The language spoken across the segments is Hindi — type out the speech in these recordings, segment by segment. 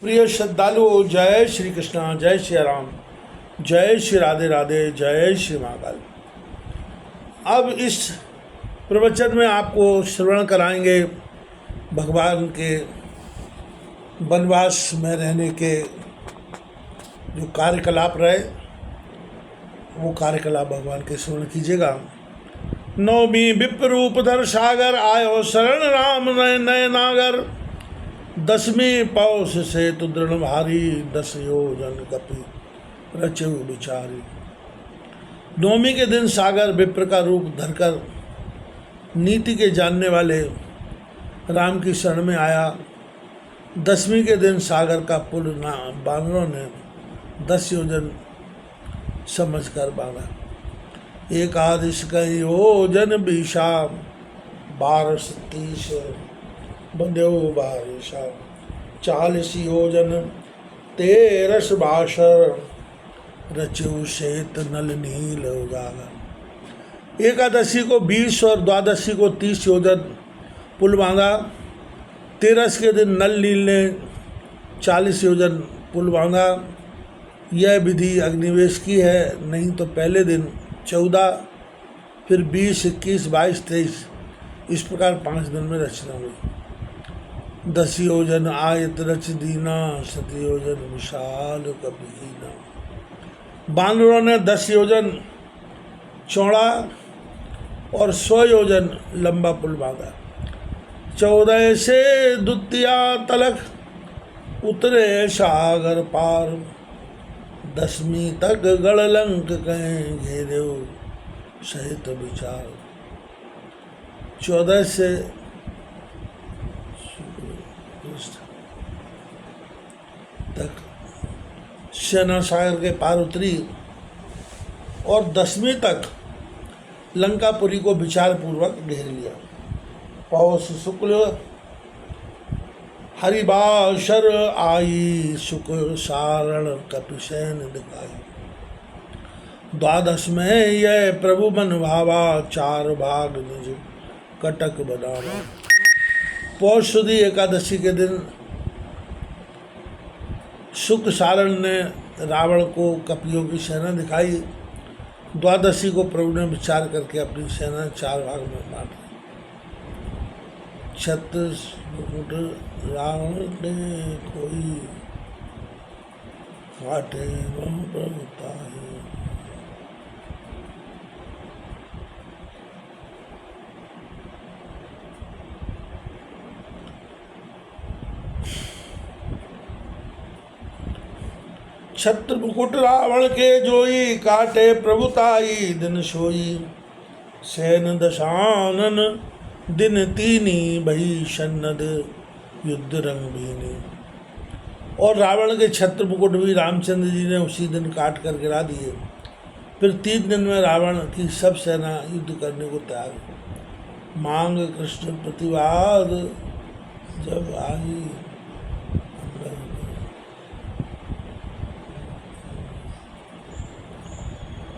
प्रिय श्रद्धालुओं, जय श्री कृष्णा, जय श्री राम, जय श्री राधे राधे, जय श्री महाकाल। अब इस प्रवचन में आपको श्रवण कराएंगे भगवान के वनवास में रहने के जो कार्यकलाप रहे, वो कार्यकलाप भगवान के श्रवण कीजिएगा। नवमी विप्ररूपधर सागर आयो शरण राम नय नय नागर। दसवीं पौष से तो दृढ़ भारी 10 योजन कपि रचु विचारी। नवमी के दिन सागर विप्र का रूप धरकर नीति के जानने वाले राम की शरण में आया। 10वीं के दिन सागर का पुल बानरों ने 10 योजन समझकर बांधा। एकादश का योजन बीसा 1230 बंध्यो बारिशा। 40 योजन 13 बासर रचु श्वेत नल नील उजागर। एकादशी को 20 और द्वादशी को 30 योजन पुल बांधा। 13 के दिन नल नील ने 40 योजन पुल बांधा। यह विधि अग्निवेश की है, नहीं तो पहले दिन 14, फिर 20, 21, 22, 23 इस प्रकार 5 दिन में रचना हुई। 10 योजन आयत रच दीना, 7 योजन विशाल कबीना। बानरों ने 10 योजन चौड़ा और 100 योजन लंबा पुल बांधा। 14 से द्वितीया तलक उतरे सागर पार। 10वीं तक गढ़लंक कहें घेरे सहित विचार। 14 से तक सेना सागर के पार उतरी और 10वीं तक लंकापुरी को विचार पूर्वक घेर लिया। पौष शुक्ल हरिबाशर आई, सुख सारण कपिसैन दिखाई। 12 में यह प्रभु मन भावा, 4 भाग निज कटक बनावा। पौष सुदी एकादशी के दिन शुक सारण ने रावण को कपियों की सेना दिखाई। द्वादशी को प्रभु ने विचार करके अपनी सेना 4 भाग में बांट दी। छत्तीस मुकुट रावण ने कोई, काटे वह प्रभुताई। छत्र मुकुट रावण के जोई, काटे प्रभुताई दिन सोई। सैन दशानन दिन तीनी, भई सन्नद युद्ध रंग भीनी। और रावण के छत्र मुकुट भी रामचंद्र जी ने उसी दिन काट कर गिरा दिए। फिर 3 दिन में रावण की सब सेना युद्ध करने को तैयार हुई। मांग कृष्ण प्रतिवाद जब आई,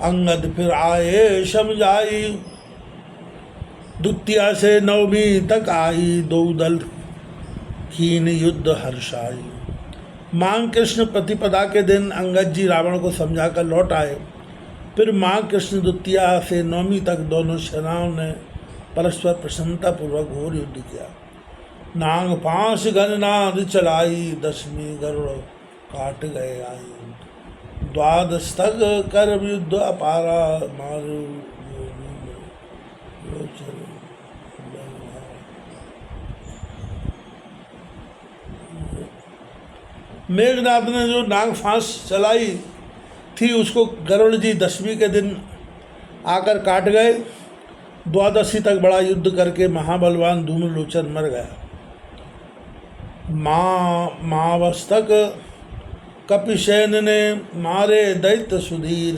अंगद फिर आए समझाई। द्वितीया से 9वीं तक आई, 2 दल कीन युद्ध हर्षाई। मांग कृष्ण प्रतिपदा के दिन अंगद जी रावण को समझाकर लौट आए। फिर मांग कृष्ण द्वितीया से 9वीं तक दोनों सेनाओं ने परस्पर प्रसन्नतापूर्वक घोर युद्ध किया। नांग 5 गणनाद चलाई, 10वीं गरुड़ काट गए आई। 12 तक कर युद्ध अपारा, मारू मेघनाथ ने जो नाग फांस चलाई थी उसको गरुड़ जी 10वीं के दिन आकर काट गए। द्वादशी तक बड़ा युद्ध करके महाबलवान धूम्रलोचन मर गया। मावस तक कपिसैन ने मारे दैत्य सुधीर।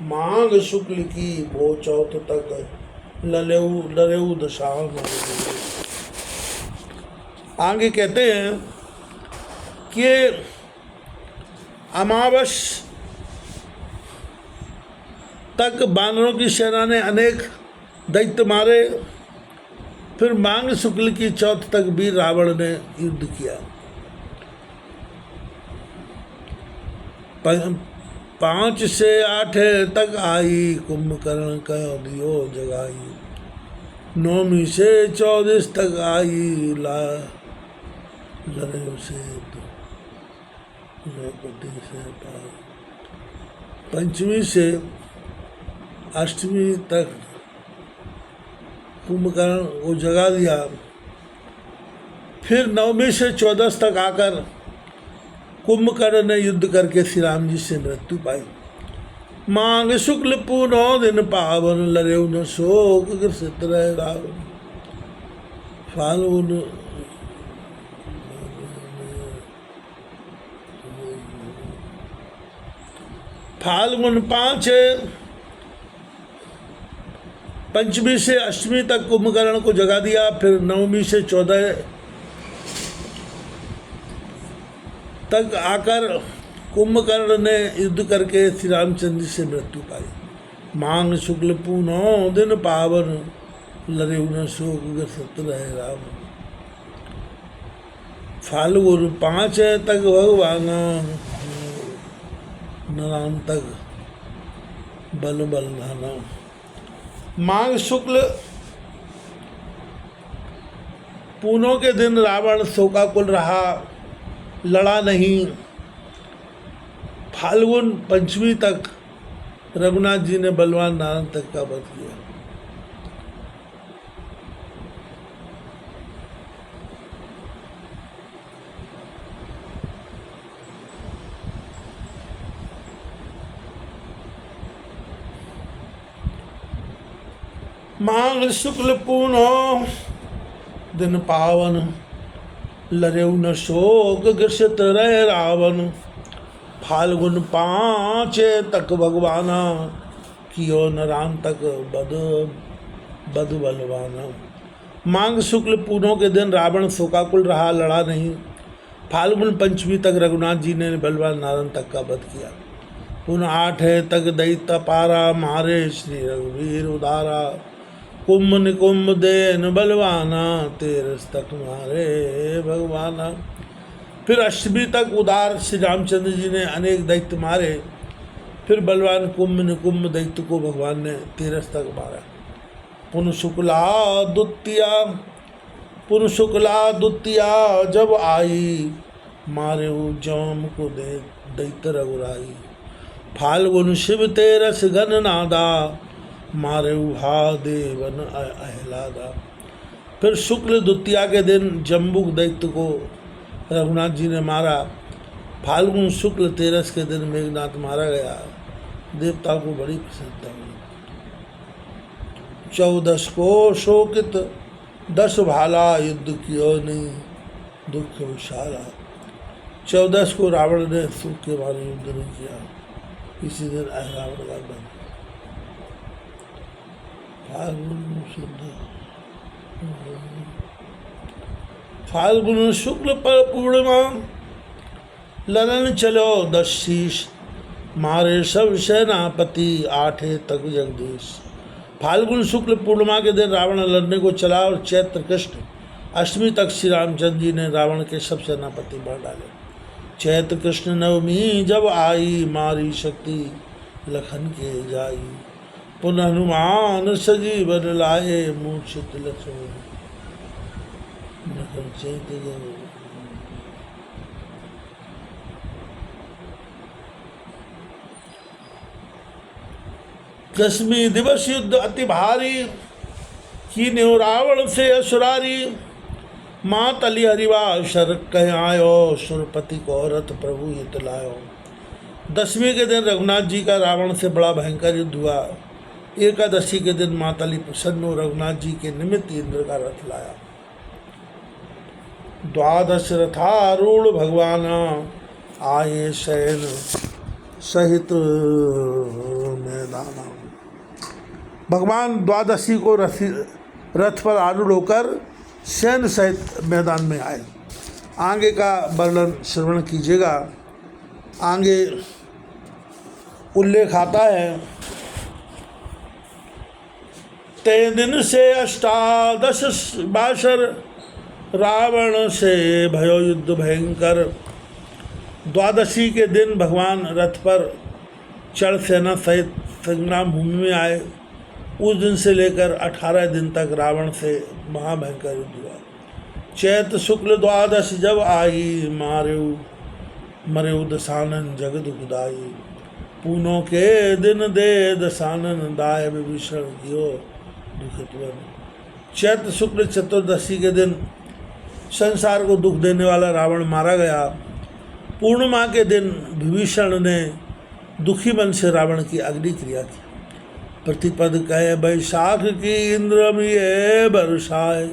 मांग शुक्ल की वो 4 तक लरेऊ दशान। आगे कहते हैं कि अमावस तक बानरों की सेना ने अनेक दैत्य मारे। फिर मांग शुक्ल की 4 तक भी रावण ने युद्ध किया। 5 से 8 तक आई कुंभकर्ण का दियो जगाई। 9वीं से 14 तक आई लड़े से द्रौपदी से पार। 5वीं से 8वीं तक कुंभकर्ण को जगा दिया। फिर 9वीं से 14 तक आकर कुंभकर्ण ने युद्ध करके श्री राम जी से मृत्यु पाई। मांग शुक्ल पूनो दिन पावन लरे न शोक ग्रसित रहे रावण। फाल्गुन फाल्गुन 5 5वीं से 8वीं तक कुंभकर्ण को जगा दिया। फिर 9वीं से 14 तक आकर कुंभकर्ण ने युद्ध करके श्री रामचंद्र जी से मृत्यु पाई। मांग शुक्ल पूनो दिन पावन लरे न शोक ग्रसित रहे रावण। फाल्गुन 5 तक भगवान नाम तक बल बलधाना। माघ शुक्ल पूनों के दिन रावण शोकाकुल रहा, लड़ा नहीं। फाल्गुन 5वीं तक रघुनाथ जी ने बलवान नारायण तक का वध किया। माघ शुक्ल पूनो दिन पावन लरेउ न शोक ग्रसित रहे रावण। फाल्गुन 5 तक भगवाना कियो न राम तक बद बलवाना। माघ शुक्ल पूनों के दिन रावण शोकाकुल रहा, लड़ा नहीं। फाल्गुन 5वीं तक रघुनाथ जी ने बलवान नारायण तक का वध किया। पुनः 8 तक दैत्य पारा मारे श्री रघुवीर उदारा। कुंभ निकुंभ देन बलवाना 13 तक मारे भगवाना। फिर 8वीं तक उदार श्री रामचंद्र जी ने अनेक दैत्य मारे। फिर बलवान कुंभ निकुंभ दैत्य को भगवान ने 13 तक मारा। पुनः शुक्ला द्वितीया जब आई मारे जम को दे दैत्य रघुराई। फाल्गुन शिव 13 घन नादा मारे हा देवन अहलादा। फिर शुक्ल द्वितीया के दिन जम्बुक दैत्य को रघुनाथ जी ने मारा। फाल्गुन शुक्ल 13 के दिन मेघनाथ मारा गया। देवताओं को बड़ी प्रसन्नता हुई। 14 को शोकित 10 भाला युद्ध कियो नहीं दुख विशाला। 14 को रावण ने सुख के मारे युद्ध नहीं किया। इसी दिन रावण का बन। फाल्गुन शुक्ल पर पूर्णिमा ललन चलो 10 शीश मारे सब सेनापति 8 तक जगदीश। फाल्गुन शुक्ल पूर्णिमा के दिन रावण लड़ने को चला और चैत्र कृष्ण 8वीं तक श्री रामचंद्र जी ने रावण के सब सेनापति मार डाले। चैत्र कृष्ण 9वीं जब आई मारी शक्ति लखन के जाई। पुनः हनुमान सजीवन लाए मूर्छित लक्ष्मण। 10वीं दिवस युद्ध अति भारी कीन्यो रावण से असुरारी। माँ तली हरिवासर कह आयो सुरपति को रथ प्रभु हित लायो। 10वीं के दिन रघुनाथ जी का रावण से बड़ा भयंकर युद्ध हुआ। एकादशी के दिन मातली प्रसन्न रघुनाथ जी के निमित्त इंद्र का रथ लाया। 12 रथारूढ़ भगवान आए शयन सहित मैदान। भगवान 12 को रथ पर आरूढ़ होकर शयन सहित मैदान में आए। आगे का वर्णन श्रवण कीजिएगा। आगे उल्लेख आता है, ते दिन से 18 बासर रावण से भयो युद्ध भयंकर। द्वादशी के दिन भगवान रथ पर चढ़ सेना सहित संग्राम भूमि में आए। उस दिन से लेकर 18 दिन तक रावण से महाभयंकर युद्ध हुआ। चैत शुक्ल द्वादश जब आई, मरेउ दसानन जगत गुदाई। पूनों के दिन दे दसानन, दाय विभीषण कियो दुखितवन। चैत्र शुक्ल चतुर्दशी के दिन संसार को दुख देने वाला रावण मारा गया। पूर्णिमा के दिन विभीषण ने दुखी मन से रावण की अग्नि क्रिया की। प्रतिपद कहे बैशाख की इंद्र में बरसाए,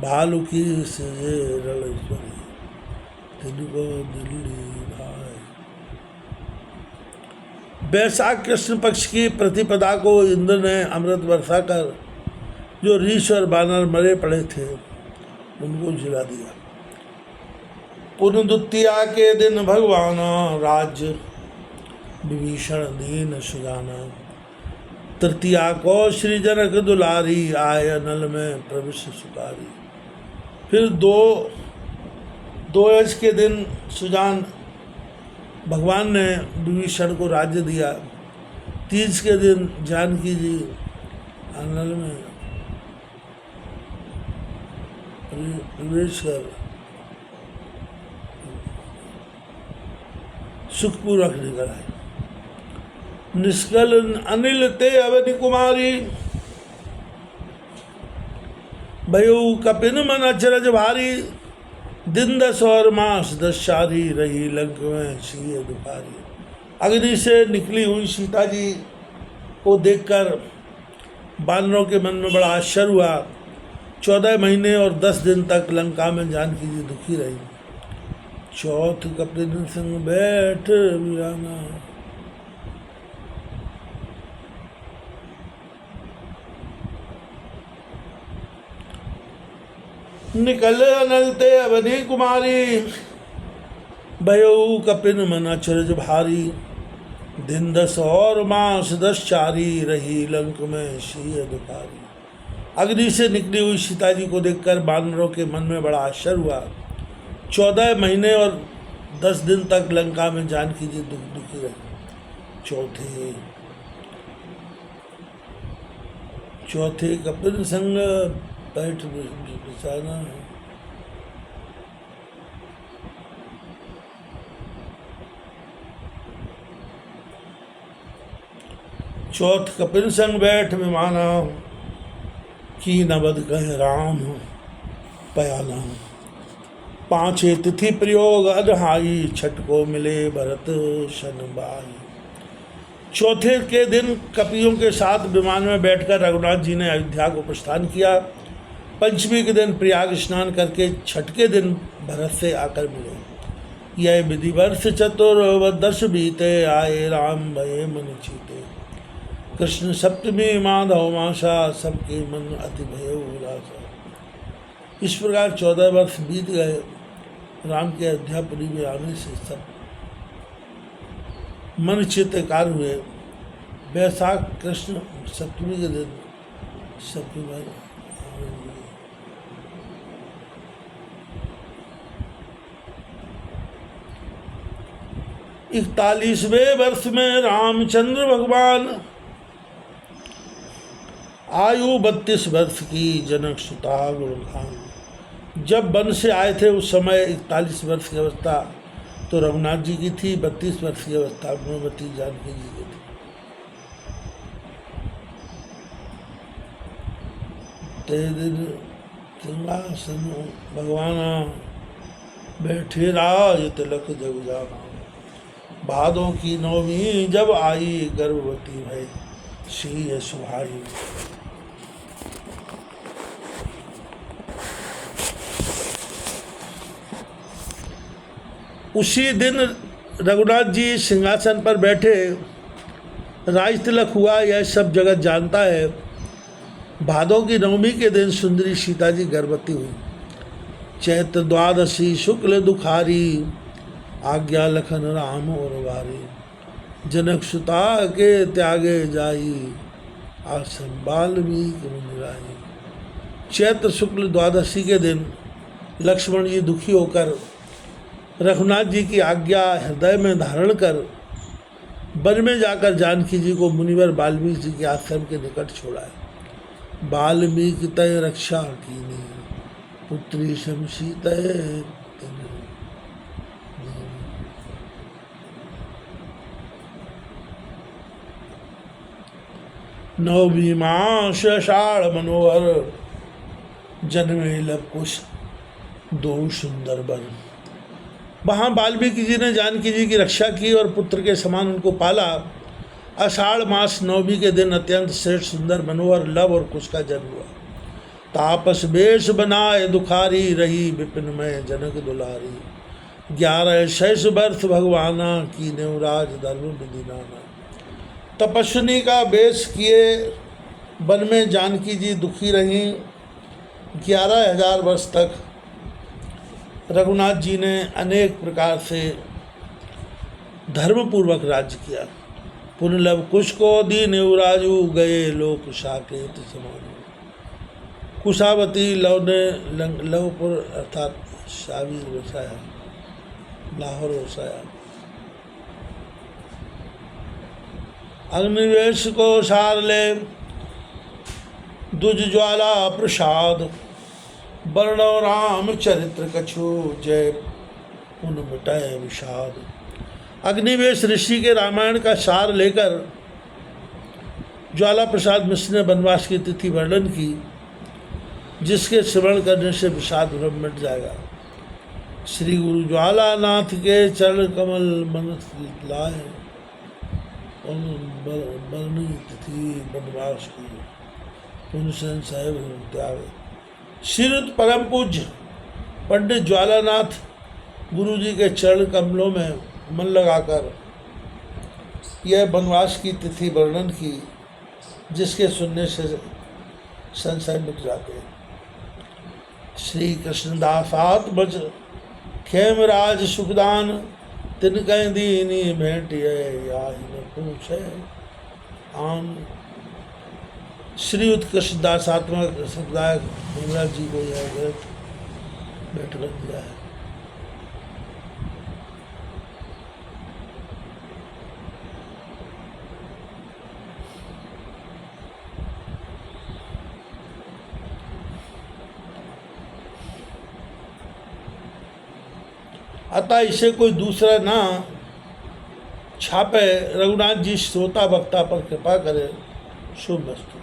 भालू की सजे रणेश्वरी, तिनको दिल्ली भाई। बैसाख कृष्ण पक्ष की प्रतिपदा को इंद्र ने अमृत वर्षा कर जो ऋष और बानर मरे पड़े थे उनको जिला दिया। पुन द्वितीया के दिन भगवान राज्य विभीषण दीन सुजाना। तृतीया को श्री जनक दुलारी, आय नल में प्रविश सुतारी। फिर दो यज के दिन सुजान भगवान ने विभीषण को राज्य दिया। तीज के दिन जानकी जी अनल में प्रवेश कर सुखपूर्वक निकल आए। निष्कल अनिल ते अवनि कुमारी, भयो कपिन मन अचरज भारी। दिन 10 और मास 10 चारी, रही लंक में सीय दुपारी। अग्नि से निकली हुई सीता जी को देखकर बानरों के मन में बड़ा आश्चर्य हुआ। 14 महीने और 10 दिन तक लंका में जानकी जी दुखी रही। चौथ कपड़े दिन संग बैठ वीराना, निकल अनलते अवनी कुमारी। भयो कपिन मन अचरज भारी। दिन 10 और मास 10 चारी, रही लंक में सीय दुपारी। अग्नि से निकली हुई सीता जी को देखकर बानरों के मन में बड़ा आश्चर्य हुआ। 14 महीने और 10 दिन तक लंका में जानकी जी दुखी रही। चौथे कपिन संग बैठ बिछाना। चौथ कपिन संग बैठ विमाना, की नबद कह राम पयाला। 5 तिथि प्रयोग अदहाई, छठ को मिले भरत शनबाई। चौथे के दिन कपियों के साथ विमान में बैठकर रघुनाथ जी ने अयोध्या को प्रस्थान किया। पंचमी के दिन प्रयाग स्नान करके छठ के दिन भरत से आकर मिले। यह विधि वर्ष चतुर्दश बीते, आए राम भये मन चीते। कृष्ण सप्तमी माधव मासा, सबके मन अति भय उल्लासा। इस प्रकार 14 वर्ष बीत गए। राम के अयोध्यापुरी में आने से सब मन चित्त कार्य हुए। बैसाख कृष्ण सप्तमी के दिन सबके मन 41वें वर्ष में रामचंद्र भगवान, आयु 32 वर्ष की, जनक सुता गुणखान। जब वन से आए थे उस समय 41 वर्ष की अवस्था तो रघुनाथ जी की थी, 32 वर्ष की अवस्था गुणवती जानकी जी की थी। ते दिन सिंहासन भगवाना, बैठे राज तिलक जग जाना। भादों की नौमी जब आई, गर्भवती भई श्री सुहाई। उसी दिन रघुनाथ जी सिंहासन पर बैठे, राज तिलक हुआ, यह सब जगत जानता है। भादों की नवमी के दिन सुंदरी सीता जी गर्भवती हुई। चैत्र द्वादशी शुक्ल दुखारी, आज्ञा लखन राम और वारी। जनक सुता के त्यागे जाई, आश्रम वाल्मीकि मुनि राई। चैत्र शुक्ल द्वादशी के दिन लक्ष्मण जी दुखी होकर रघुनाथ जी की आज्ञा हृदय में धारण कर वन में जाकर जानकी जी को मुनिवर वाल्मीकि जी के आश्रम के निकट छोड़ा है। वाल्मीकि तय रक्षा कीनी पुत्री शमशी तय नवमी मास आषाढ़ मनोहर जन्मे लव कुश दो सुंदर बर। वहाँ वाल्मीकि जी ने जानकी जी की रक्षा की और पुत्र के समान उनको पाला। आषाढ़ मास नवमी के दिन अत्यंत श्रेष्ठ सुंदर मनोहर लव और कुश का जन्म हुआ। तापस वेश बनाए दुखारी रही विपिन में जनक दुलारी। 11 शेष वर्ष भगवाना की नेवराज धर्म विधि नाना। तपस्विनी का वेश किए वन में जानकी जी दुखी रहीं। 11,000 वर्ष तक रघुनाथ जी ने अनेक प्रकार से धर्मपूर्वक राज्य किया। पुनलव कुश को दीन युवराजु गए लोक साकेत समान। कुशावती लव ने लवपुर अर्थात शावीर बसाया, लाहौर बसाया। अग्निवेश को सार ले दुज ज्वाला प्रसाद। वर्णव राम चरित्र कछु जय पुन मिटाए विषाद। अग्निवेश ऋषि के रामायण का सार लेकर ज्वाला प्रसाद मिश्र ने वनवास की तिथि वर्णन की, जिसके श्रवण करने से विषाद भ्रम मिट जाएगा। श्री गुरु ज्वालानाथ के चरण कमल मन लाए बरनी तिथि वनवास की पुनसन साहेब त्याग। श्रीयुत परम पूज्य पंडित ज्वालानाथ गुरु जी के चरण कमलों में मन लगाकर यह वनवास की तिथि वर्णन की, जिसके सुनने से संशय मिट जाते हैं। श्री कृष्णदासात्मज खेमराज सुखदान तिनकय दीनी भेंटिए याहि न पूछे आन। श्री उत्कृष्णदासात्मक समुदाय खेमराज जी को यह ग्रंथ भेंट कर दिया है। अतः इसे कोई दूसरा ना छापे, रघुनाथ जी श्रोता वक्ता पर कृपा करें। शुभ वस्तु।